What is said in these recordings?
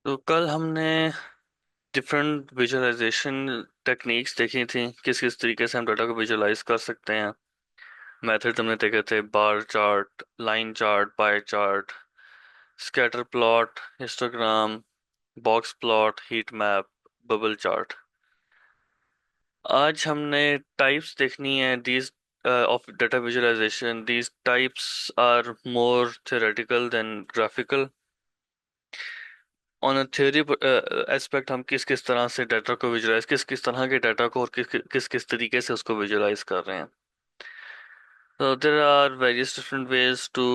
तो कल हमने डिफरेंट विजुअलाइजेशन टेक्निक्स देखी थी, किस किस तरीके से हम डाटा को विजुअलाइज कर सकते हैं। मेथड हमने देखे थे: bar chart, line chart, pie chart, scatter plot, histogram, box plot, heat map, bubble chart. आज हमने टाइप्स देखनी है these of data visualization. These types are more theoretical than graphical. On a theory aspect हम किस किस तरह से data को विजुलाइज, किस किस तरह के डाटा को और किस किस किस तरीके से उसको विजुलाइज कर रहे हैं। So there are various different ways to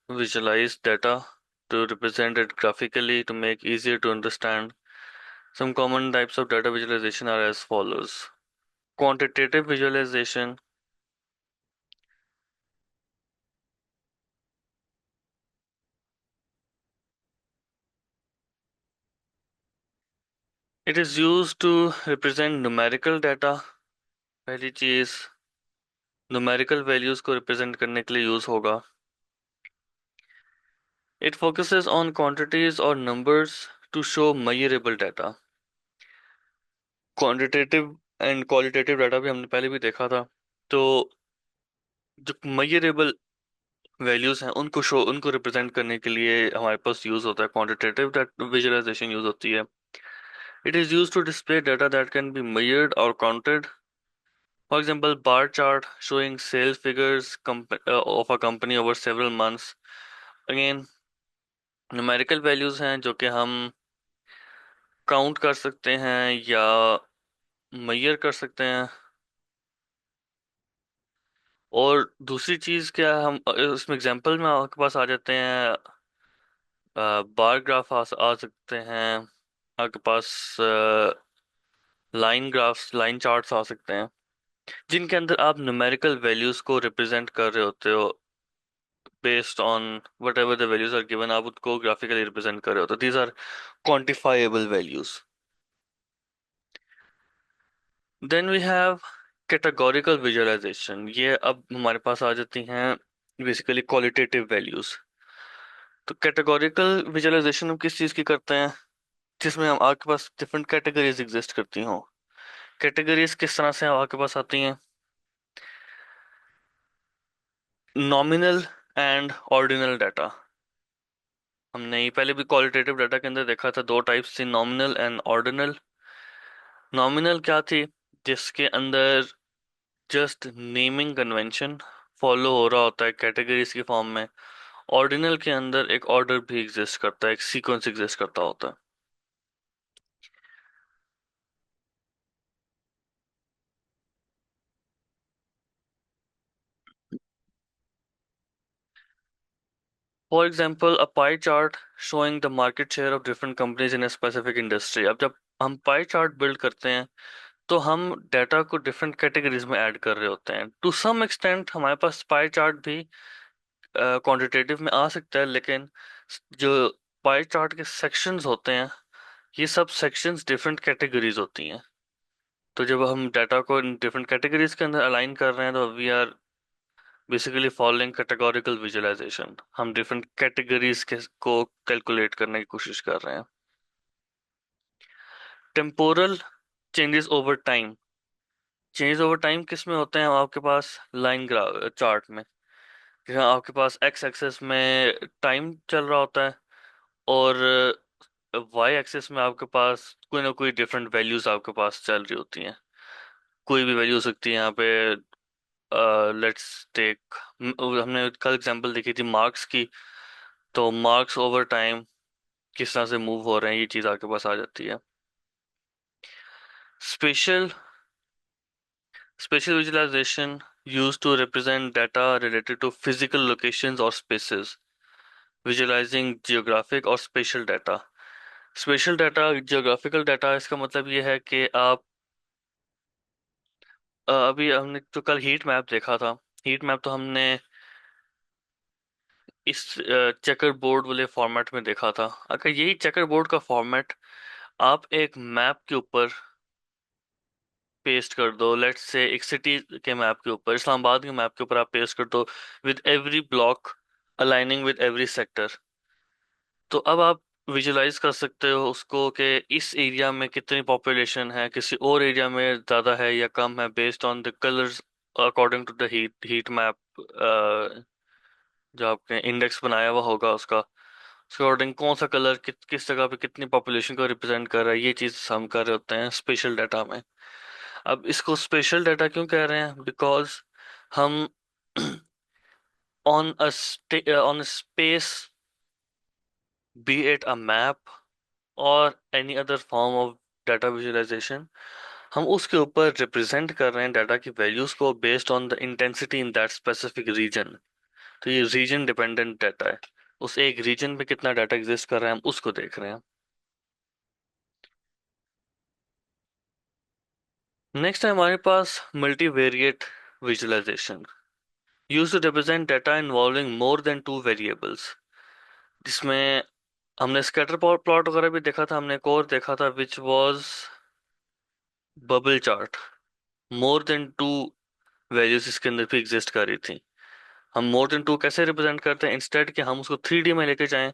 visualize data, to represent it graphically, to make easier to understand. Some common types of data visualization are as follows. Quantitative visualization. It is used to represent numerical data. पहली चीज, numerical values को represent करने के लिए use होगा। It focuses on quantities or numbers to show measurable data. Quantitative and qualitative data भी हमने पहले भी देखा था। तो जो measurable वैल्यूज हैं उनको रिप्रेजेंट करने के लिए हमारे पास यूज होता है क्वांटिटेटिव विजुअलाइजेशन यूज होती है। It is use to display data that can be measured और counted. For example, bar chart showing sales figures of a company over several months. Again, numerical values हैं जो कि हम count कर सकते हैं या मेजर कर सकते हैं। और दूसरी चीज क्या है, हम इसमें एग्जांपल में आपके पास आ जाते हैं। बार ग्राफ आ सकते हैं आपके पास। लाइन ग्राफ्स, लाइन चार्ट्स आ सकते हैं जिनके अंदर आप न्यूमेरिकल वैल्यूज को रिप्रेजेंट कर रहे होते हो। Based on whatever the values are given, आप उसको ग्राफिकली रिप्रेजेंट कर रहे हो, तो these are quantifiable values. Then we have categorical visualization. ये अब हमारे पास आ जाती हैं बेसिकली क्वालिटेटिव वैल्यूज। तो कैटेगोरिकल विजुअलाइजेशन हम किस चीज़ की करते हैं, जिसमें हम आपके पास डिफरेंट कैटेगरीज एग्जिस्ट करती हों। कैटेगरीज किस तरह से आपके पास आती हैं? Nominal and ordinal data. हमने ये पहले भी क्वालिटेटिव डाटा के अंदर देखा था, दो टाइप्स थी, नॉमिनल एंड ऑर्डिनल। नॉमिनल क्या थी? जिसके अंदर जस्ट नेमिंग कन्वेंशन फॉलो हो रहा होता है कैटेगरीज की फॉर्म में। ऑर्डिनल के अंदर एक ऑर्डर भी एग्जिस्ट करता है, एक सीक्वेंस एग्जिस्ट करता होता है। For example, a pie chart showing the market share of different companies in a specific industry. अब जब हम पाई चार्ट बिल्ड करते हैं तो हम डाटा को डिफरेंट कैटेगरीज में ऐड कर रहे होते हैं। टू सम एक्सटेंट हमारे पास पाई चार्ट भी क्वांटिटेटिव में आ सकता है, लेकिन जो पाई चार्ट के सेक्शंस होते हैं, ये सब सेक्शंस डिफरेंट कैटेगरीज होती हैं। तो जब हम डाटा को इन डिफरेंट कैटेगरीज के अंदर अलाइन कर रहे हैं तो we are basically following categorical visualization. हम डिफरेंट कैटेगरीज के को कैलकुलेट करने की कोशिश कर रहे हैं। Temporal changes over time. Change over time किस में होते हैं? आपके पास लाइन ग्राफ चार्ट में, जहाँ आपके पास एक्स एक्सेस में टाइम चल रहा होता है और वाई एक्सेस में आपके पास कोई ना कोई डिफरेंट वैल्यूज आपके पास चल रही होती हैं। कोई भी वैल्यू हो सकती है यहाँ पे। लेट्स टेक, हमने कल एग्जांपल देखी थी मार्क्स की। तो मार्क्स ओवर टाइम किस तरह से मूव हो रहे हैं, ये चीज़ आपके पास आ जाती है। Spatial spatial visualization used to represent data related to physical locations or spaces, visualizing geographic और spatial data। Special data, geographical data, इसका मतलब ये है कि आप अभी हमने तो कल हीट मैप देखा था। हीट मैप तो हमने इस चेकर बोर्ड वाले फॉर्मेट में देखा था। अगर यही चेकर बोर्ड का फॉर्मेट आप एक मैप के ऊपर पेस्ट कर दो, लेट्स से एक सिटी के मैप के ऊपर, इस्लामाबाद के मैप के ऊपर आप पेस्ट कर दो with every block aligning with every sector, तो अब आप विजुलाइज कर सकते हो उसको कि इस एरिया में कितनी पॉपुलेशन है, किसी और एरिया में ज़्यादा है या कम है, based on the colours according to the heat heat map जो आपने इंडेक्स बनाया हुआ होगा उसका, उसके अकॉर्डिंग कौन सा कलर किस जगह पे कितनी पॉपुलेशन को रिप्रेजेंट कर रहा है, ये चीज़ हम कर रहे होते हैं स्पेशल डाटा में। अब इसको स्पेशल डाटा क्यों कह रहे हैं? बिकॉज हम on space, be it a map और any other form of data visualization, हम उसके ऊपर रिप्रेजेंट कर रहे हैं डाटा की वैल्यूज को based on the intensity in that specific region. तो ये रीजन डिपेंडेंट डाटा है, उस एक रीजन में कितना डाटा एग्जिस्ट कर रहा है हम उसको देख रहे हैं। नेक्स्ट है हमारे पास multivariate visualization, used to represent data involving more than two variables, जिसमें हमने स्कैटर प्लॉट वगैरह भी देखा था, हमने एक और देखा था which was bubble chart. More than to values इसके अंदर भी एग्जिस्ट कर रही थी। हम मोर देन टू कैसे रिप्रेजेंट करते हैं? इंस्टेड कि हम उसको 3D में लेके जाएं,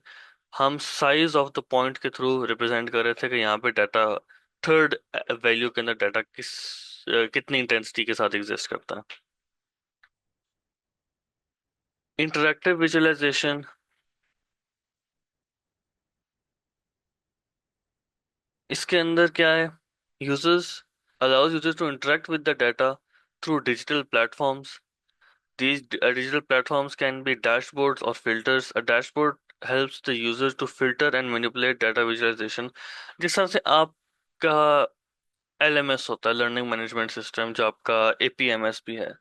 हम साइज ऑफ द पॉइंट के थ्रू रिप्रेजेंट कर रहे थे कि यहाँ पे डाटा थर्ड वैल्यू के अंदर डाटा कितनी इंटेंसिटी के साथ एग्जिस्ट करता है। इंटरैक्टिव विजुअलाइजेशन, इसके अंदर क्या है? Users allows users to interact with the data through digital platforms. These digital platforms can be dashboards or filters. A dashboard helps the user to filter and manipulate data visualization। जिस तरह से आपका LMS होता है, learning management system, जो आपका APMS भी है,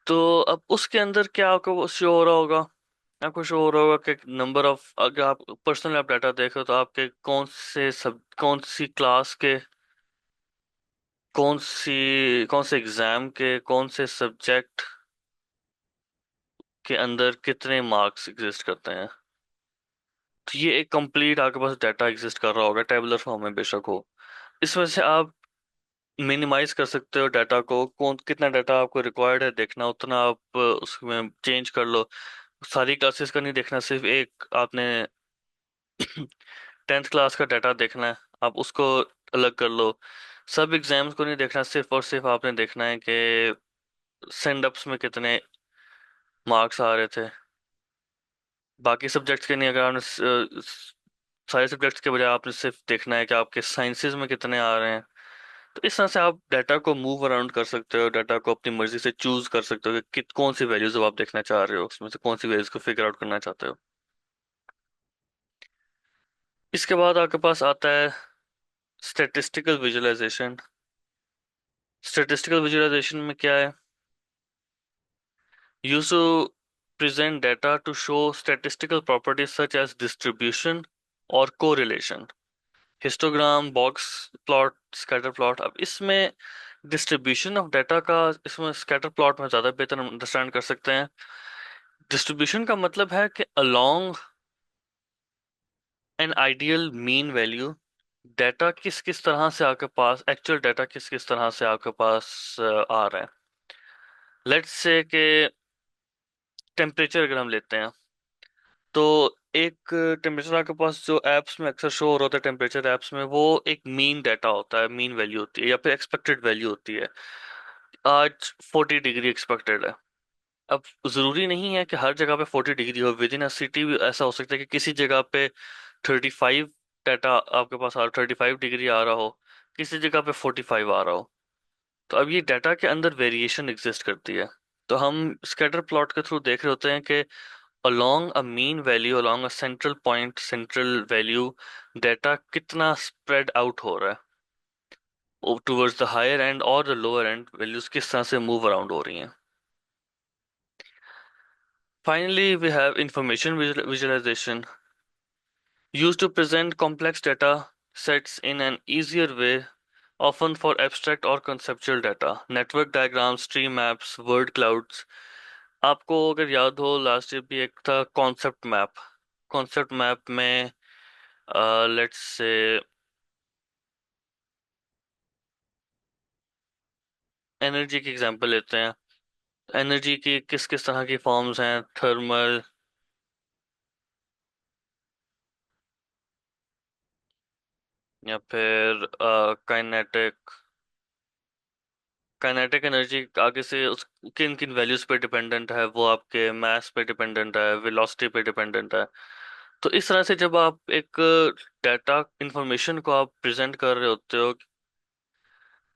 तो अब उसके अंदर क्या आपको शो हो रहा होगा? आपको शो हो रहा होगा कि नंबर ऑफ, अगर आप पर्सनल आप डाटा देख रहे हो तो आपके कौन सी क्लास के, कौन से एग्जाम के, कौन से सब्जेक्ट के अंदर कितने मार्क्स एग्जिस्ट करते हैं। तो ये एक कंप्लीट आपके पास डाटा एग्जिस्ट कर रहा होगा, टेबुलर फॉर्म में बेशक हो। इसमें से आप मिनिमाइज कर सकते हो डाटा को, कौन कितना डाटा आपको रिक्वायर्ड है देखना, उतना आप उसमें चेंज कर लो। सारी क्लासेस का नहीं देखना, सिर्फ एक आपने 10th क्लास का डाटा देखना है, आप उसको अलग कर लो। सब एग्जाम्स को नहीं देखना, सिर्फ और सिर्फ आपने देखना है कि सेंड अप्स में कितने मार्क्स आ रहे थे। बाकी सब्जेक्ट्स के नहीं, अगर आपने सारे सब्जेक्ट्स के बजाय आपने सिर्फ देखना है कि आपके साइंसेज में कितने आ रहे हैं। तो इस तरह से आप डाटा को मूव अराउंड कर सकते हो, डाटा को अपनी मर्जी से चूज कर सकते हो कि कौन सी वैल्यूज आप देखना चाह रहे हो, उसमें से कौन सी वैल्यूज को फिगर आउट करना चाहते हो। इसके बाद आपके पास आता है स्टैटिस्टिकल विजुअलाइजेशन। स्टैटिस्टिकल विजुअलाइजेशन में क्या है? Use to present data to show statistical properties such as distribution or correlation। Histogram, box plot, scatter plot. अब इसमें डिस्ट्रीब्यूशन ऑफ डाटा का, इसमें स्कैटर प्लॉट में ज़्यादा बेहतर अंडरस्टैंड कर सकते हैं। डिस्ट्रीब्यूशन का मतलब है कि along an ideal mean value, data किस किस तरह से आपके पास, एक्चुअल डाटा किस किस तरह से आपके पास आ रहा है। लेट्स से कि टेम्परेचर अगर हम लेते हैं, तो एक टेम्परेचर आपके पास जो एप्स में अक्सर शो हो रहा होता है, टेम्परेचर एप्स में, वो एक मीन डाटा होता है, मीन वैल्यू होती है या फिर एक्सपेक्टेड वैल्यू होती है। आज 40 डिग्री एक्सपेक्टेड है। अब जरूरी नहीं है कि हर जगह पे 40 डिग्री हो, विद इन अ सिटी भी ऐसा हो सकता है कि किसी जगह पे 35 डाटा आपके पास 35 डिग्री आ रहा हो, किसी जगह पे 45 आ रहा हो। तो अब ये डाटा के अंदर वेरिएशन एग्जिस्ट करती है। तो हम स्कैटर प्लॉट के थ्रू देख रहे होते हैं कि along a mean value, along a central point, central value, data कितना स्प्रेड आउट हो रहा है टूवर्ड्स द हायर एंड और द लोअर एंड, वैल्यूज किस तरह से मूव अराउंड हो रही हैं। Finally we have information visualization, used to present complex data sets in an easier way, often for abstract or conceptual data। network diagrams, tree maps, word clouds। आपको अगर याद हो लास्ट ईयर भी एक था कॉन्सेप्ट मैप। कॉन्सेप्ट मैप में let's say energy की example लेते हैं। एनर्जी की किस किस तरह की फॉर्म्स हैं? थर्मल, या फिर काइनेटिक। काइनेटिक एनर्जी आगे से उस किन किन वैल्यूज पे डिपेंडेंट है, वो आपके मास पे डिपेंडेंट है, वेलोसिटी पे डिपेंडेंट है। तो इस तरह से जब आप एक डाटा इंफॉर्मेशन को आप प्रेजेंट कर रहे होते हो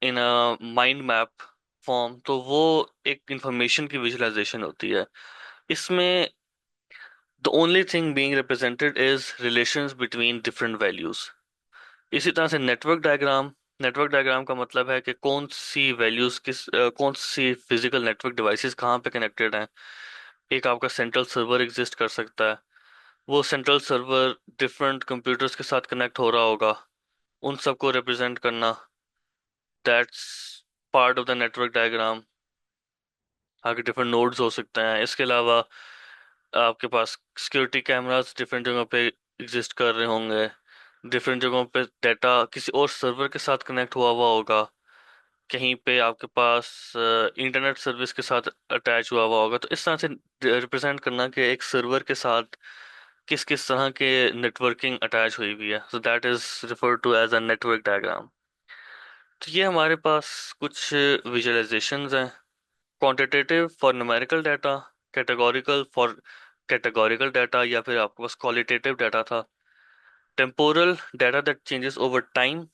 इन अ माइंड मैप फॉर्म, तो वो एक इंफॉर्मेशन की विजुअलाइजेशन होती है। इसमें the only thing being represented is relations between different values. इसी तरह से नेटवर्क डायग्राम का मतलब है कि कौन सी वैल्यूज कौन सी फिजिकल नेटवर्क डिवाइसेस कहाँ पे कनेक्टेड हैं। एक आपका सेंट्रल सर्वर एग्जिस्ट कर सकता है, वो सेंट्रल सर्वर डिफरेंट कंप्यूटर्स के साथ कनेक्ट हो रहा होगा, उन सबको रिप्रेजेंट करना, that's part of the network diagram. आगे डिफरेंट नोड्स हो सकते हैं। इसके अलावा आपके पास सिक्योरिटी कैमरास डिफरेंट जगहों पे एग्जिस्ट कर रहे होंगे, डिफरेंट जगहों पे डाटा किसी और सर्वर के साथ कनेक्ट हुआ हुआ होगा, कहीं पे आपके पास इंटरनेट सर्विस के साथ अटैच हुआ हुआ होगा। तो इस तरह से रिप्रेजेंट करना कि एक सर्वर के साथ किस किस तरह के नेटवर्किंग अटैच हुई हुई है, so that is refer to as a network diagram. तो ये हमारे पास कुछ विजुअलाइजेशंस हैं। Quantitative for numerical data, categorical for categorical data, या फिर आपके पास क्वालिटेटिव डाटा था। Temporal data that changes over time,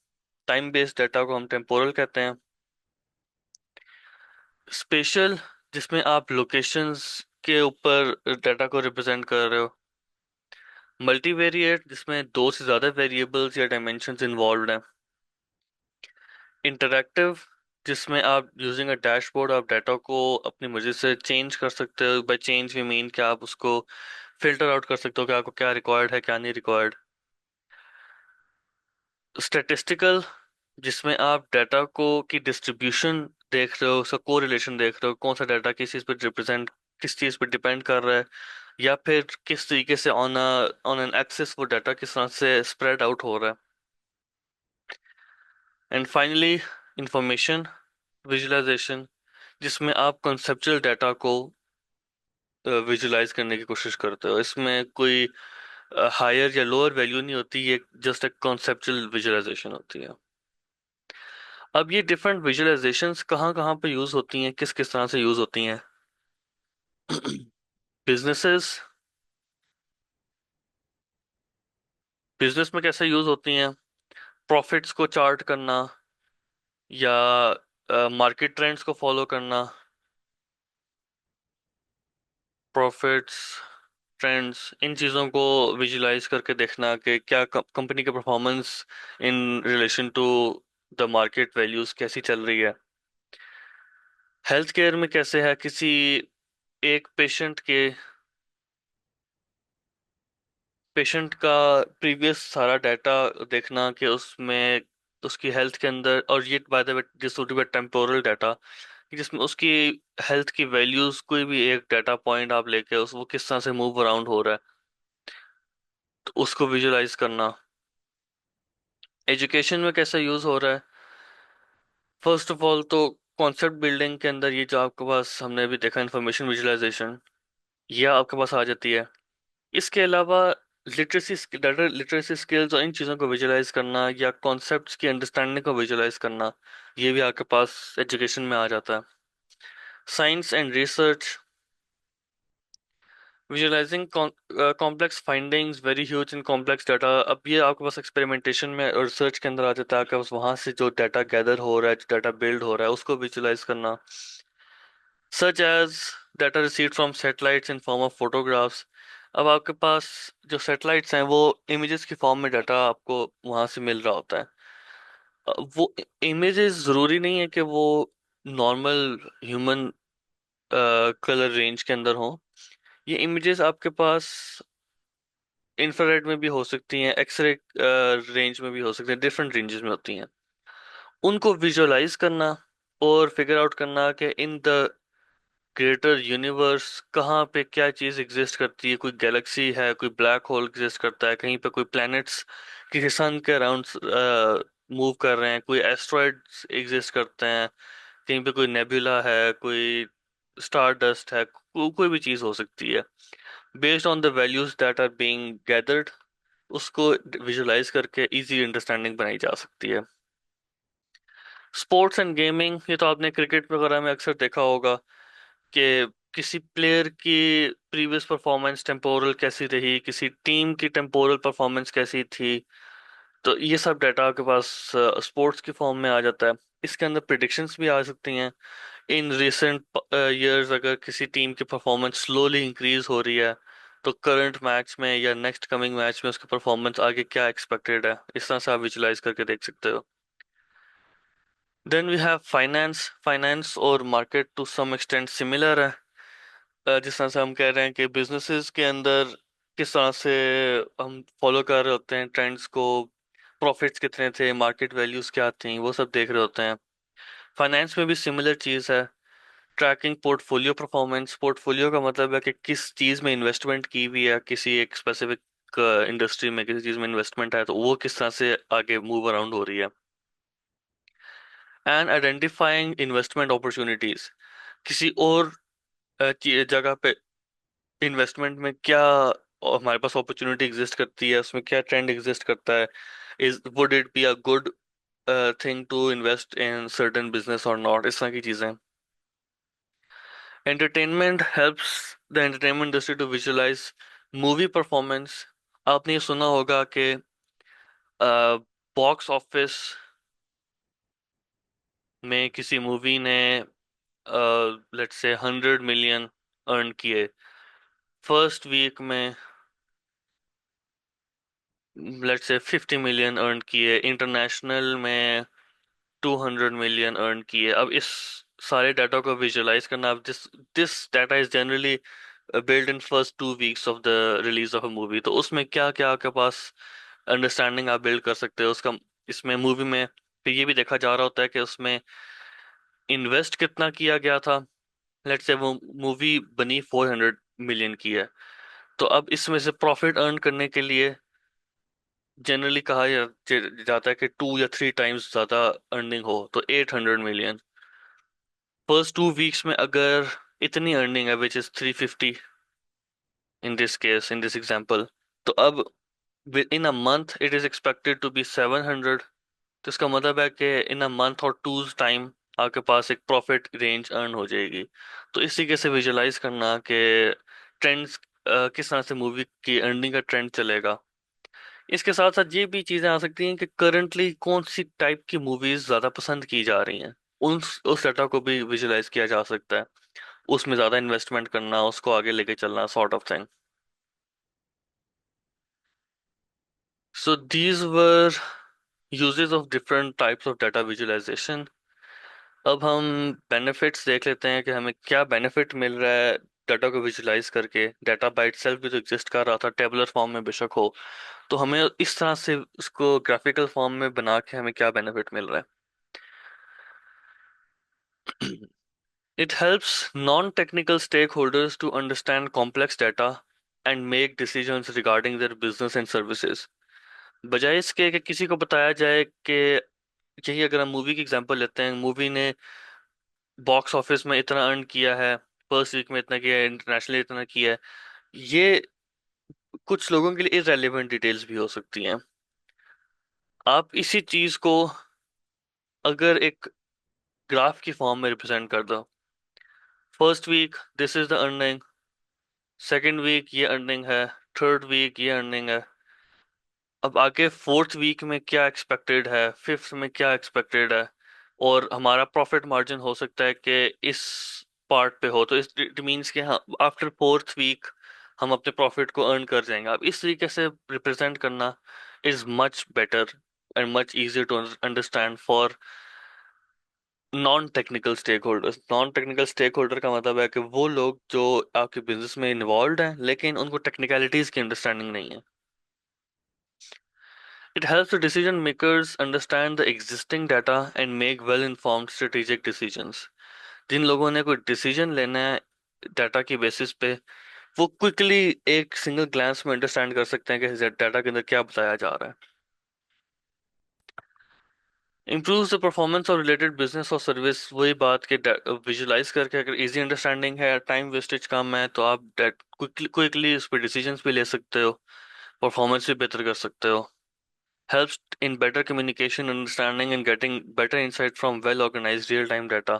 time based data को हम टेम्पोरल कहते हैं। स्पेशल, जिसमें आप लोकेशंस के ऊपर डाटा को रिप्रेजेंट कर रहे हो। मल्टीवेरिएट, जिसमें दो से ज्यादा वेरिएबल्स या डायमेंशंस इन्वॉल्व हैं। इंटरैक्टिव, जिसमें आप यूजिंग अ डैशबोर्ड आप डाटा को अपनी मर्जी से चेंज कर सकते हो। बाय चेंज वी मीन कि आप उसको फिल्टर आउट कर सकते हो कि आपको क्या रिक्वायर्ड है क्या नहीं रिक्वायर्ड। स्टैटिस्टिकल, जिसमें आप डाटा को की डिस्ट्रीब्यूशन देख रहे हो, उसका कोरिलेशन देख रहे हो, कौन सा डाटा किस चीज़ पर रिप्रेजेंट, किस चीज़ पर डिपेंड कर रहा है, या फिर किस तरीके से ऑन एन एक्सिस वो डाटा किस तरह से स्प्रेड आउट हो रहा है। एंड फाइनली इंफॉर्मेशन विजुअलाइजेशन, जिसमें आप कंसेप्चुअल डाटा को विजुलाइज करने की कोशिश करते हो। इसमें कोई हायर या लोअर वैल्यू नहीं होती, ये जस्ट एक कॉन्सेप्चुअल विजुअलाइजेशन होती है। अब ये डिफरेंट विजुअलाइजेशंस कहाँ कहाँ पे यूज होती हैं, किस किस तरह से यूज होती हैं। बिजनेसेस, बिजनेस में कैसे यूज होती हैं? प्रॉफिट्स को चार्ट करना, या मार्केट ट्रेंड्स को फॉलो करना। प्रॉफिट्स, ट्रेंड्स, इन चीज़ों को विजुलाइज करके देखना कि क्या कंपनी के performance in relation to the market values कैसी चल रही है। हेल्थ केयर में कैसे है, किसी एक पेशेंट का प्रीवियस सारा डाटा देखना कि उसमें उसकी हेल्थ के अंदर, और ये by the way this would be temporal data, जिसमें उसकी हेल्थ की वैल्यूज कोई भी एक डाटा पॉइंट आप लेके उस वो किस तरह से मूव अराउंड हो रहा है, तो उसको विजुलाइज करना। एजुकेशन में कैसे यूज हो रहा है? फर्स्ट ऑफ ऑल तो कॉन्सेप्ट बिल्डिंग के अंदर ये जो आपके पास हमने अभी देखा इंफॉर्मेशन विजुलाइजेशन, ये आपके पास आ जाती है। इसके अलावा लिटरेसी, डाटा लिटरेसी स्किल्स और इन चीज़ों को विजुलाइज करना, या कॉन्सेप्ट्स की अंडरस्टैंडिंग को विजुलाइज करना, ये भी आपके पास एजुकेशन में आ जाता है। Science and research, visualising complex findings very huge in complex data. अब ये आपके पास एक्सपेरिमेंटेशन में और रिसर्च के अंदर आ जाता है, आपके पास वहां से जो डाटा गैदर हो रहा है, जो डाटा बिल्ड हो रहा है, उसको विजुलाइज करना। Such as data received from satellites in form of photographs. अब आपके पास जो सैटेलाइट्स हैं वो इमेजेस की फॉर्म में डाटा आपको वहां से मिल रहा होता है। वो इमेजेस जरूरी नहीं है कि वो नॉर्मल ह्यूमन कलर रेंज के अंदर हो। ये इमेजेस आपके पास इंफ्रारेड में भी हो सकती हैं, एक्सरे रेंज में भी हो सकती हैं, डिफरेंट रेंजेस में होती हैं। उनको विजुअलाइज करना और फिगर आउट करना कि इन द ग्रेटर यूनिवर्स कहाँ पे क्या चीज़ एग्जिस्ट करती है। कोई गैलेक्सी है, कोई ब्लैक होल एग्जिस्ट करता है, कहीं पे कोई प्लैनेट्स किसी सन के अराउंड मूव कर रहे हैं, कोई एस्ट्रॉयड्स एग्जिस्ट करते हैं, कहीं पे कोई नेबुला है, कोई स्टार डस्ट है, कोई भी चीज़ हो सकती है। Based on the values that are being gathered, उसको विजुलाइज करके इजी अंडरस्टैंडिंग बनाई जा सकती है। स्पोर्ट्स एंड गेमिंग, ये तो आपने क्रिकेट वगैरह में अक्सर देखा होगा कि किसी प्लेयर की प्रीवियस परफॉर्मेंस टेम्पोरल कैसी रही, किसी टीम की टेम्पोरल परफॉर्मेंस कैसी थी। तो ये सब डाटा आपके पास स्पोर्ट्स की फॉर्म में आ जाता है। इसके अंदर प्रिडिक्शंस भी आ सकती हैं। इन रिसेंट ईयर्स अगर किसी टीम की परफॉर्मेंस स्लोली इंक्रीज हो रही है, तो करंट मैच में या नेक्स्ट कमिंग मैच में उसकी परफॉर्मेंस आगे क्या एक्सपेक्टेड है, इस तरह से आप विजुलाइज करके देख सकते हो। Then we have finance. Finance और market to some extent similar है। जिस तरह से हम कह रहे हैं कि बिजनेसेस के अंदर किस तरह से हम फॉलो कर रहे होते हैं ट्रेंड्स को, प्रॉफिट्स कितने थे, मार्केट वैल्यूज क्या थी, वो सब देख रहे होते हैं। फाइनेंस में भी सिमिलर चीज़ है। ट्रैकिंग पोर्टफोलियो परफॉर्मेंस, पोर्टफोलियो का मतलब है कि किस चीज़ में इन्वेस्टमेंट की हुई है, किसी एक स्पेसिफिक इंडस्ट्री में किसी चीज़ में इन्वेस्टमेंट है तो वो किस तरह से आगे मूव अराउंड हो रही है। एंड आइडेंटिफाइंग इन्वेस्टमेंट अपॉर्चुनिटीज, किसी और जगह पे इन्वेस्टमेंट में क्या हमारे पास अपॉर्चुनिटी एग्जिस्ट करती है, उसमें क्या ट्रेंड एग्जिस्ट करता है, is would it be a good thing to invest in certain business और नॉट, इस तरह की चीज़ें। Entertainment helps the entertainment industry to visualize movie performance. आपने ये सुना होगा कि बॉक्स ऑफिस में किसी मूवी ने लेट्स से 100 मिलियन अर्न किए फर्स्ट वीक में, लेट्स से 50 मिलियन अर्न किए इंटरनेशनल में, 200 मिलियन अर्न किए। अब इस सारे डाटा को विजुअलाइज करना, अब this this data is generally build in first 2 weeks of the release of a movie, तो उसमें क्या क्या आपके पास अंडरस्टैंडिंग आप बिल्ड कर सकते हो उसका। इसमें मूवी में फिर ये भी देखा जा रहा होता है कि उसमें इन्वेस्ट कितना किया गया था। लेट्स से वो मूवी बनी 400 मिलियन की है, तो अब इसमें से प्रॉफिट अर्न करने के लिए जनरली कहा जाता है कि 2 या 3 टाइम्स ज्यादा अर्निंग हो, तो 800 मिलियन फर्स्ट 2 वीक्स में अगर इतनी अर्निंग है which is 350 in this case, in this example, तो अब in a month it is expected to be 700। तो इसका मतलब है कि इन अ मंथ और टू टाइम आपके पास एक प्रॉफिट रेंज अर्न हो जाएगी। तो इस तरीके से विजुलाइज करना कि ट्रेंड्स किस तरह से मूवी की अर्निंग का ट्रेंड चलेगा। इसके साथ साथ ये भी चीजें आ सकती हैं कि करंटली कौन सी टाइप की मूवीज ज्यादा पसंद की जा रही हैं, उस डाटा को भी विजुलाइज किया जा सकता है। उसमें ज्यादा इन्वेस्टमेंट करना, उसको आगे लेके चलना, sort of thing. So these were uses of different types of data visualization। अब हम बेनिफिट्स देख लेते हैं कि हमें क्या बेनिफिट मिल रहा है डाटा को विजुलाइज करके। डाटा बाय इटसेल्फ भी तो एग्जिस्ट कर रहा था टेबुलर फॉर्म में बेशक हो, तो हमें इस तरह से उसको ग्राफिकल फॉर्म में बना के हमें क्या बेनिफिट मिल रहा है। It helps non-technical stakeholders to understand complex data and make decisions regarding their business and services। बजाय इसके कि किसी को बताया जाए कि यही, अगर हम मूवी की एग्जांपल लेते हैं, मूवी ने बॉक्स ऑफिस में इतना अर्न किया है, फर्स्ट वीक में इतना किया है, इंटरनेशनली इतना किया है, ये कुछ लोगों के लिए इररेलेवेंट डिटेल्स भी हो सकती हैं। आप इसी चीज को अगर एक ग्राफ की फॉर्म में रिप्रेजेंट कर दो, first week this is the earning, second week ये अर्निंग है, थर्ड वीक ये अर्निंग है, अब आगे फोर्थ वीक में क्या एक्सपेक्टेड है, फिफ्थ में क्या एक्सपेक्टेड है, और हमारा प्रॉफिट मार्जिन हो सकता है कि इस पार्ट पे हो, तो इट मींस कि हाँ आफ्टर फोर्थ वीक हम अपने प्रॉफिट को अर्न कर जाएंगे। अब इस तरीके से रिप्रेजेंट करना is much better and much easier to understand for non technical stakeholders. Non technical stakeholder का मतलब है कि वो लोग जो आपके बिजनेस में इन्वॉल्व हैं लेकिन उनको टेक्निकलिटीज की अंडरस्टैंडिंग नहीं है। It helps the decision makers understand the existing data and make well-informed strategic decisions। जिन लोगों ने कोई डिसीजन लेना है डाटा की बेसिस पे, वो क्विकली एक सिंगल ग्लांस में अंडरस्टैंड कर सकते हैं कि डाटा के अंदर क्या बताया जा रहा है। improves the performance of related business और सर्विस, वही बात कि विजुलाइज करके अगर इजी अंडरस्टैंडिंग है, टाइम वेस्टेज कम है, तो आप क्विकली उस पर डिसीजंस भी ले सकते हो। परफॉर्मेंस भी बेहतर कर सकते हो। helps in better communication, understanding, and getting better insight from well organized real time data.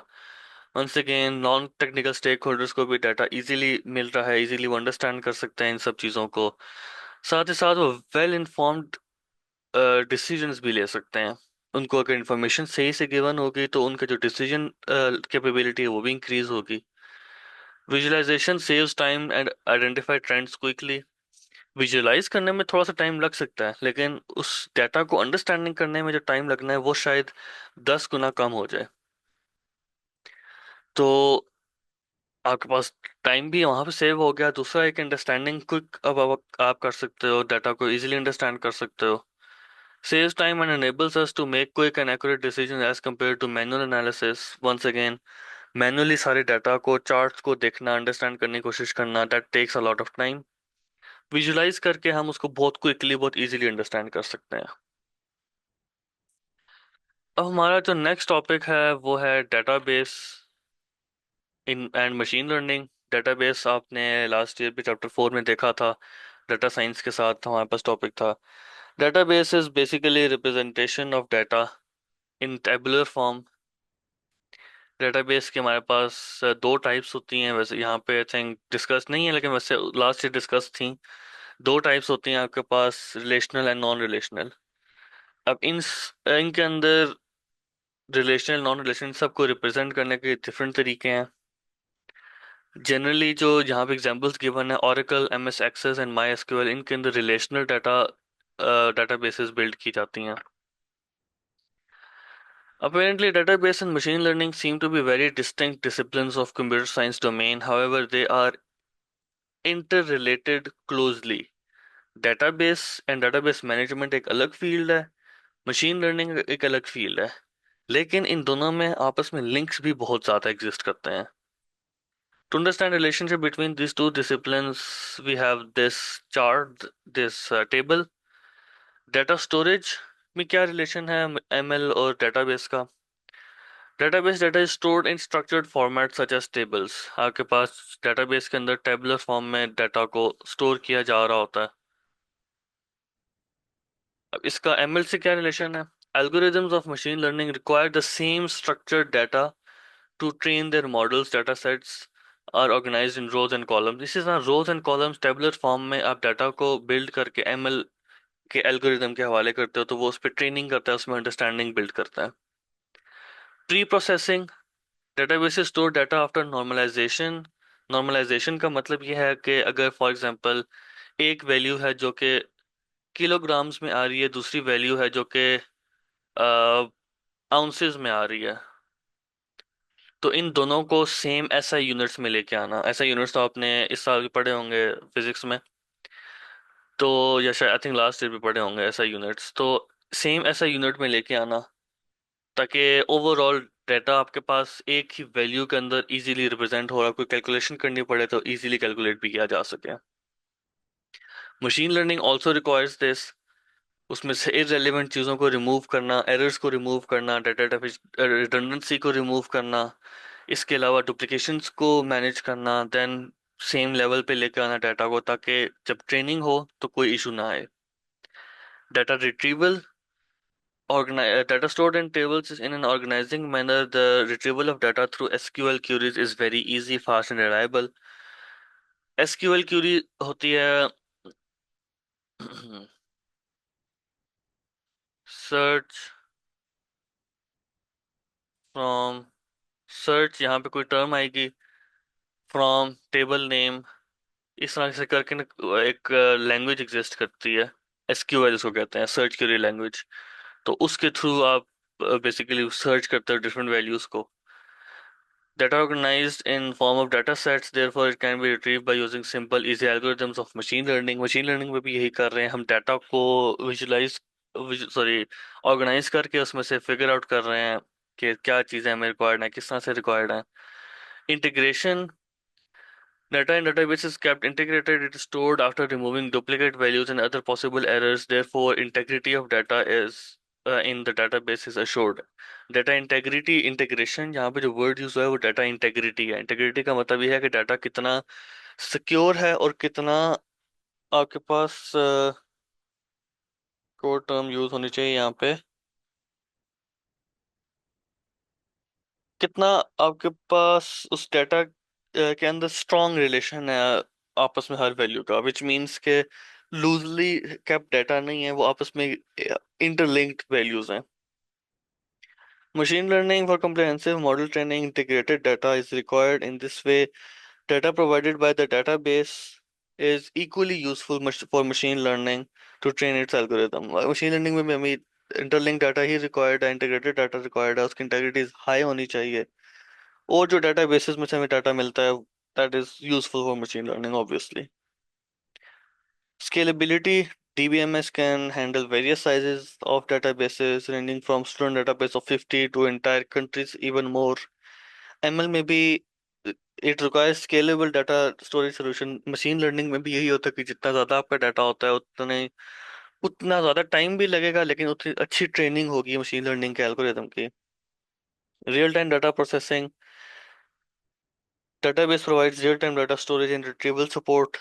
Once again, non technical stakeholders को भी डाटा इजीली मिल रहा है, इजीली वो अंडरस्टैंड कर सकते हैं इन सब चीज़ों को। साथ ही साथ वो वेल इन्फॉर्म्ड डिसीजंस भी ले सकते हैं। उनको अगर इंफॉर्मेशन सही से गिवन होगी तो उनका जो डिसीजन कैपेबिलिटी है वो भी इंक्रीज होगी। Visualization saves time and identify trends quickly. Visualize करने में थोड़ा सा टाइम लग सकता है, लेकिन उस डाटा को अंडरस्टैंडिंग करने में जो टाइम लगना है वो शायद 10 गुना कम हो जाए। तो आपके पास टाइम भी वहां पे सेव हो गया। दूसरा, एक अंडरस्टैंडिंग क्विक, अब आप कर सकते हो, डाटा को इजीली अंडरस्टैंड कर सकते हो। Saves time and enables us to make quick and accurate decisions as compared to manual analysis. Once again, manually सारे डाटा को, चार्ट्स को देखना, अंडरस्टैंड करने की कोशिश करना, that takes a lot of time. Visualize करके हम उसको बहुत क्विकली, बहुत इजीली अंडरस्टैंड कर सकते हैं। अब हमारा जो नेक्स्ट टॉपिक है वो है database in and machine learning. Database आपने लास्ट ईयर भी चैप्टर 4 में देखा था, डाटा साइंस के साथ हमारे पास टॉपिक था। Database is basically representation of data in tabular form. Database के हमारे पास दो टाइप्स होती हैं, वैसे यहाँ पे आई थिंक डिस्कस नहीं है, लेकिन वैसे लास्ट ईयर डिस्कस थी। दो टाइप्स होती हैं आपके पास, रिलेशनल एंड नॉन रिलेशनल। अब इनके अंदर रिलेशनल, नॉन रिलेशनल सबको रिप्रेजेंट करने के डिफरेंट तरीके हैं। जनरली जो यहाँ पे एग्जांपल्स गिवन है, Oracle, MS Access and MySQL, इनके अंदर रिलेशनल डाटा डेटाबेसेस बिल्ड की जाती हैं। Apparently, database and machine learning seem to be very distinct disciplines of computer science domain. However, they are interrelated closely. Database and database management एक अलग field है, machine learning एक अलग field है, लेकिन इन दोनों में आपस में लिंक्स भी बहुत ज़्यादा एग्जिस्ट करते हैं। To understand relationship between these two disciplines, we have this chart, this table. Data storage में क्या रिलेशन है एमएल और डेटाबेस का? Database data is stored in structured format such as tables. आपके पास डेटाबेस के अंदर टेबुलर फॉर्म में डाटा को स्टोर किया जा रहा होता है। अब इसका एमएल से क्या रिलेशन है? Algorithms of machine learning require the same structured data to train their models. Data sets are organized in rows and columns. इसी तरह rows and columns tabular form में आप डाटा को बिल्ड करके एमएल के एल्गोरिदम के हवाले करते हो, तो वो उस पर ट्रेनिंग करता है, उसमें अंडरस्टैंडिंग बिल्ड करता है। Pre processing, database store data after normalization. Normalization का मतलब ये है कि अगर फॉर एग्जांपल एक वैल्यू है जो कि किलोग्राम्स में आ रही है, दूसरी वैल्यू है जो कि आउंसेस में आ रही है, तो इन दोनों को सेम एसआई यूनिट्स में लेके आना। एसआई यूनिट्स तो आपने इस साल भी पढ़े होंगे फिजिक्स में, तो या शायद आई थिंक लास्ट ईयर भी पढ़े होंगे एसआई यूनिट्स। तो सेम एसआई यूनिट में लेके आना, ताकि ओवरऑल डाटा आपके पास एक ही वैल्यू के अंदर इजीली रिप्रेजेंट हो रहा, कोई कैलकुलेशन करनी पड़े तो इजीली कैलकुलेट भी किया जा सके। Machine learning also requires this. उसमें से इररेलेवेंट चीज़ों को रिमूव करना, एरर्स को रिमूव करना, डाटा रिडंडेंसी को रिमूव करना, इसके अलावा डुप्लीकेशंस को मैनेज करना, देन सेम लेवल पे लेकर आना डाटा को, ताकि जब ट्रेनिंग हो तो कोई इशू ना आए। Data retrieval, data stored in tables in an organizing manner. The retrieval of data through SQL queries is very easy, fast and reliable. SQL query होती है सर्च फ्रॉम, सर्च यहाँ पे कोई टर्म आएगी, फ्रॉम टेबल नेम, इस तरह से करके एक लैंग्वेज एग्जिस्ट करती है, एसक्यूएल उसको कहते हैं, सर्च क्वेरी लैंग्वेज। तो उसके थ्रू आप बेसिकली सर्च करते हो डिफरेंट वैल्यूज को। Data organized in form of data sets, therefore it can be retrieved by using simple easy algorithms of machine learning. Machine learning में भी यही कर रहे हैं, हम डाटा को विजुलाइज, सॉरी, ऑर्गेनाइज करके उसमें से फिगर आउट कर रहे हैं कि क्या चीज़ें हमें रिक्वायर्ड है, किस तरह से रिक्वायर्ड है। Integration, data in database is kept integrated. It is stored after removing duplicate values and other possible errors. Therefore, integrity of data is in the database is assured. Data integrity, integration, यहाँ पे जो word use हुआ है वो data integrity है। Integrity का मतलब ये है कि डाटा कितना सिक्योर है और कितना आपके पास शॉर्ट टर्म यूज होनी चाहिए यहाँ पे। कितना आपके पास उस डाटा के अंदर स्ट्रॉन्ग रिलेशन है आपस में हर वैल्यू का, विच मीन्स के लूजली केप्ट डाटा नहीं है, वो आपस में इंटरलिंक्ड वैल्यूज हैं। Machine learning for comprehensive model training integrated data is required. In this way, data provided by the database is equally useful for machine learning to train its algorithm. Machine learning में भी हमें interlinked data ही required है, integrated data required है, उसकी integrity high होनी चाहिए, और जो databases में से हमें data मिलता है that is useful for machine learning obviously. Scalability: DBMS can handle various sizes of databases ranging from student database of 50 to entire countries, even more. ML में भी it requires scalable data storage solution. Machine learning में भी यही होता है कि जितना ज़्यादा आपका डाटा होता है उतना ज़्यादा टाइम भी लगेगा, लेकिन उतनी अच्छी ट्रेनिंग होगी मशीन लर्निंग के एल्गोरिदम की। Real time data processing: database provides real time data storage and retrieval support.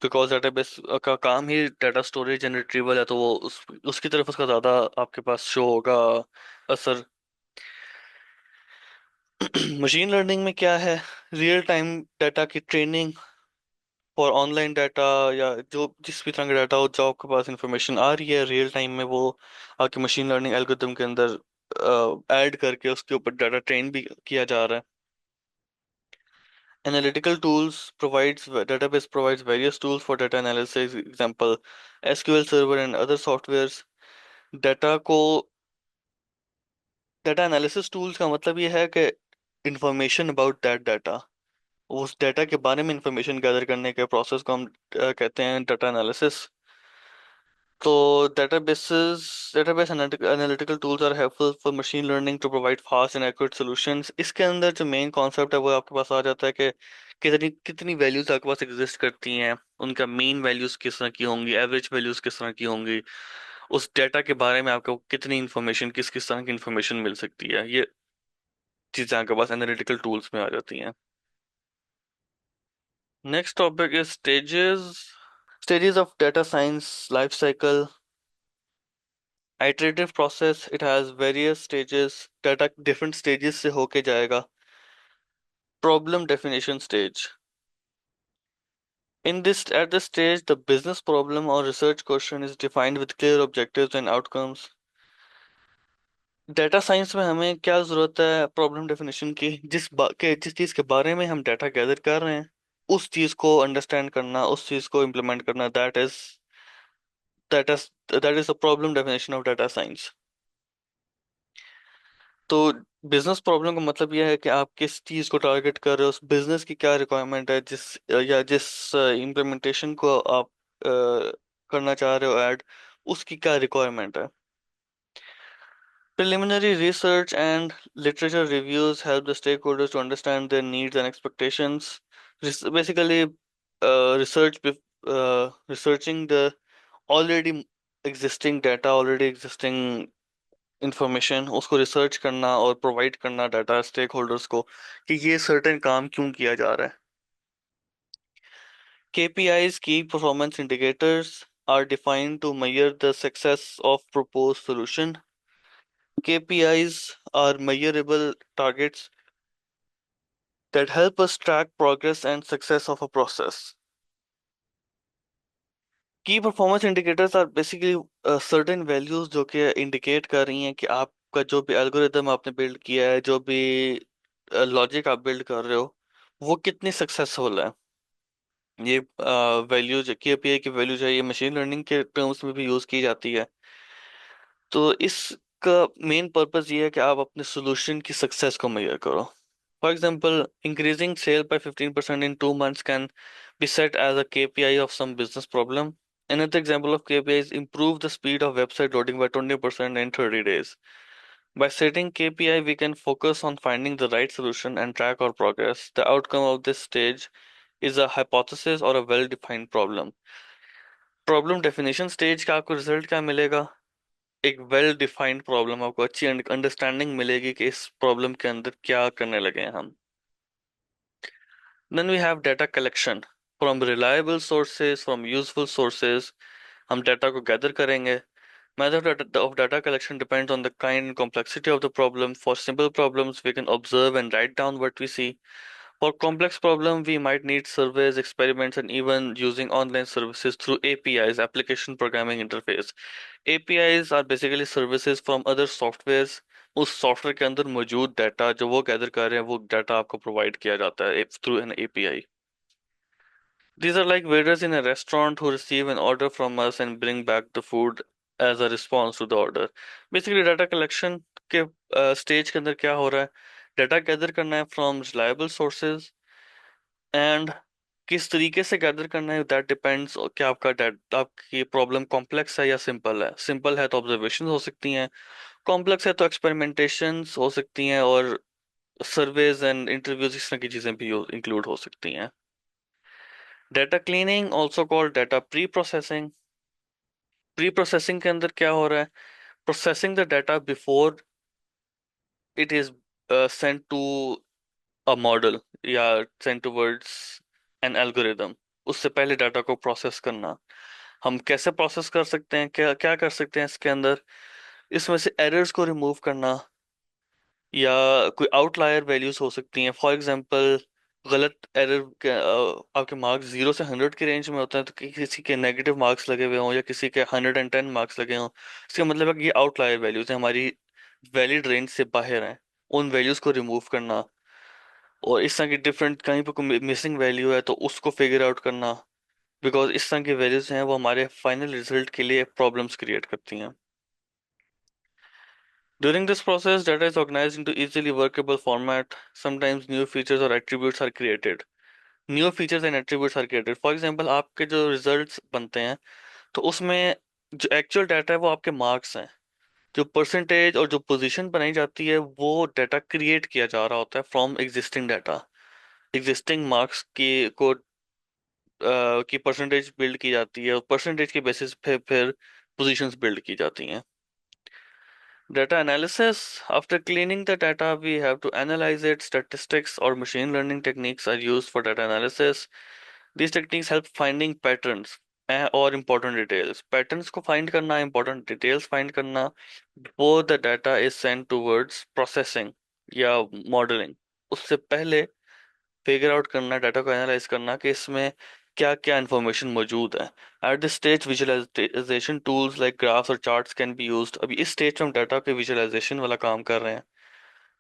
Because database का काम ही डाटा स्टोरेज एंड रिट्रीवल है, तो वो उसकी तरफ उसका ज़्यादा आपके पास शो होगा असर। मशीन लर्निंग में क्या है, रियल टाइम डाटा की ट्रेनिंग फॉर ऑनलाइन डाटा, या जो जिस भी तरह का डाटा हो, जो आपके पास इंफॉर्मेशन आ रही है रियल टाइम में, वो आपके मशीन लर्निंग एल्गोरिथम के अंदर ऐड करके उसके ऊपर डाटा ट्रेन भी किया जा रहा है। Analytical tools provides database provides various tools for data analysis, example SQL Server and other softwares। Data को डाटा एनालिसिस टूल्स का मतलब ये है कि इंफॉर्मेशन अबाउट दैट डाटा, उस डाटा के बारे में इंफॉर्मेशन गैदर करने के प्रोसेस को हम कहते हैं डाटा एनालिसिस। तो database analytical tools are helpful for machine learning to provide fast and accurate solutions। इसके अंदर जो मेन कॉन्सेप्ट है वो आपके पास आ जाता है कि कितनी कितनी वैल्यूज आपके पास एग्जिस्ट करती हैं, उनका मीन वैल्यूज किस तरह की होंगी, एवरेज वैल्यूज किस तरह की होंगी, उस डाटा के बारे में आपको कितनी इन्फॉर्मेशन, किस किस तरह की इन्फॉर्मेशन मिल सकती है, ये चीजें आपके पास एनालिटिकल टूल्स में आ जाती हैं। Next topic is stages of data science life cycle. iterative process, it has various stages, data different stages से होके जाएगा। Problem definition stage: in this at this stage the business problem or research question is defined with clear objectives and outcomes। Data science में हमें क्या जरूरत है problem definition की, जिस चीज के बारे में हम डाटा गैदर कर रहे हैं उस चीज को अंडरस्टैंड करना, उस चीज को इम्प्लीमेंट करना, that is a problem definition of data science. तो बिजनेस प्रॉब्लम का मतलब यह है कि आप किस चीज को टारगेट कर रहे हो, उस बिजनेस की क्या रिक्वायरमेंट है, जिस इम्प्लीमेंटेशन को आप करना चाह रहे हो ऐड, उसकी क्या रिक्वायरमेंट है। Preliminary research and literature reviews help the stakeholders to understand their needs and expectations. Basically, researching the already existing data, already existing information, उसको रिसर्च करना और प्रोवाइड करना डाटा स्टेक होल्डर्स को कि ये सर्टेन काम क्यों किया जा रहा है। KPIs, key performance indicators, are defined to measure the success of proposed solution। KPIs are measurable targets that help us track progress and success of a process। Key performance indicators are basically certain values जो कि indicate कर रही हैं कि आपका जो भी algorithm आपने बिल्ड किया है, जो भी लॉजिक आप बिल्ड कर रहे हो, वो कितनी सक्सेसफुल है। ये वैल्यूज केपीआई की वैल्यूज है, ये मशीन लर्निंग के टर्म्स में भी यूज की जाती है। तो इसका मेन पर्पस ये है कि आप अपने सोल्यूशन की सक्सेस को मेजर करो। For example, increasing sale by 15% in 2 months can be set as a KPI of some business problem। Another example of KPI is improve the speed of website loading by 20% in 30 days। By setting KPI, we can focus on finding the right solution and track our progress। The outcome of this stage is a hypothesis or a well-defined problem। Problem definition stage का आपको result क्या मिलेगा, एक well defined problem, आपको अच्छी understanding मिलेगी कि इस प्रॉब्लम के अंदर क्या करने लगे हैं हम। Then we have data collection from reliable sources, from useful sources, हम डाटा को गैदर करेंगे। Method of data collection depends on the kind and complexity of the problem. For simple problems, we can observe and write down what we see. For complex problems, we might need surveys, experiments, and even using online services through APIs, application programming interface. APIs are basically services from other softwares. उस software के अंदर मौजूद data जो वो gather कर रहे हैं वो डाटा आपको प्रोवाइड किया जाता है through an API. These are like waiters in a restaurant who receive an order from us and bring back the food as a response to the order. Basically data collection के stage के अंदर क्या हो रहा है, data gather करना है from reliable sources, and किस तरीके से गैदर करना है दैट डिपेंड्स कि आपकी प्रॉब्लम कॉम्प्लेक्स है या सिंपल है। सिंपल है तो ऑब्जर्वेशन हो सकती हैं, कॉम्प्लेक्स है तो एक्सपेरिमेंटेशंस हो सकती हैं, और सर्वेज एंड इंटरव्यूज इस तरह की चीज़ें भी इंक्लूड हो सकती हैं। Data cleaning also called data pre processing. Pre processing के अंदर क्या हो रहा है, processing the data before it is sent to a model या सेंट टूवर्ड्स एन एल्गोरिदम। उससे पहले डाटा को प्रोसेस करना। हम कैसे प्रोसेस कर सकते हैं, क्या क्या कर सकते हैं इसके अंदर, इसमें से एरर्स को रिमूव करना, या कोई आउटलायर वैल्यूज हो सकती हैं। फॉर एग्जांपल गलत एरर के आपके मार्क्स 0 से 100 की रेंज में होते हैं, तो किसी के नेगेटिव मार्क्स लगे हुए हों या किसी के 110 मार्क्स लगे हों, इसका मतलब है कि ये आउटलायर वैल्यूज हैं, हमारी वैलिड रेंज से बाहर हैं। उन वैल्यूज को रिमूव करना, और इस तरह की डिफरेंट कहीं पर कोई मिसिंग वैल्यू है तो उसको फिगर आउट करना, बिकॉज इस तरह की वैल्यूज हैं वो हमारे फाइनल रिजल्ट के लिए प्रॉब्लम्स क्रिएट करती हैं। During this process, data is organized into easily workable format. Sometimes new features or attributes are created. New features and attributes are created. For example, आपके जो results बनते हैं तो उसमें जो एक्चुअल डाटा है वो आपके मार्क्स हैं। जो परसेंटेज और जो पोजीशन बनाई जाती है वो डाटा क्रिएट किया जा रहा होता है from existing data. Existing marks की परसेंटेज बिल्ड की जाती है, और परसेंटेज के बेसिस पे फिर पोजीशंस बिल्ड की जाती हैं। Data analysis. After cleaning the data, we have to analyze it. Statistics or machine learning techniques are used for data analysis. These techniques help finding patterns or important details. Patterns को find करना, important details find करना before the data is sent towards processing या modeling. उससे पहले figure out करना, data को analyse करना कि इसमें क्या क्या इंफॉर्मेशन मौजूद है। At this stage visualization tools like graphs और चार्ट्स कैन बी यूज्ड। अभी इस स्टेज पे हम डाटा के विजुअलाइजेशन वाला काम कर रहे हैं,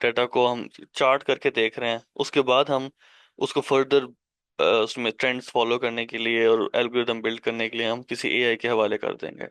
डाटा को हम चार्ट करके देख रहे हैं, उसके बाद हम उसको फर्दर उसमें ट्रेंड्स फॉलो करने के लिए और एल्गोरिदम बिल्ड करने के लिए हम किसी AI के हवाले कर देंगे।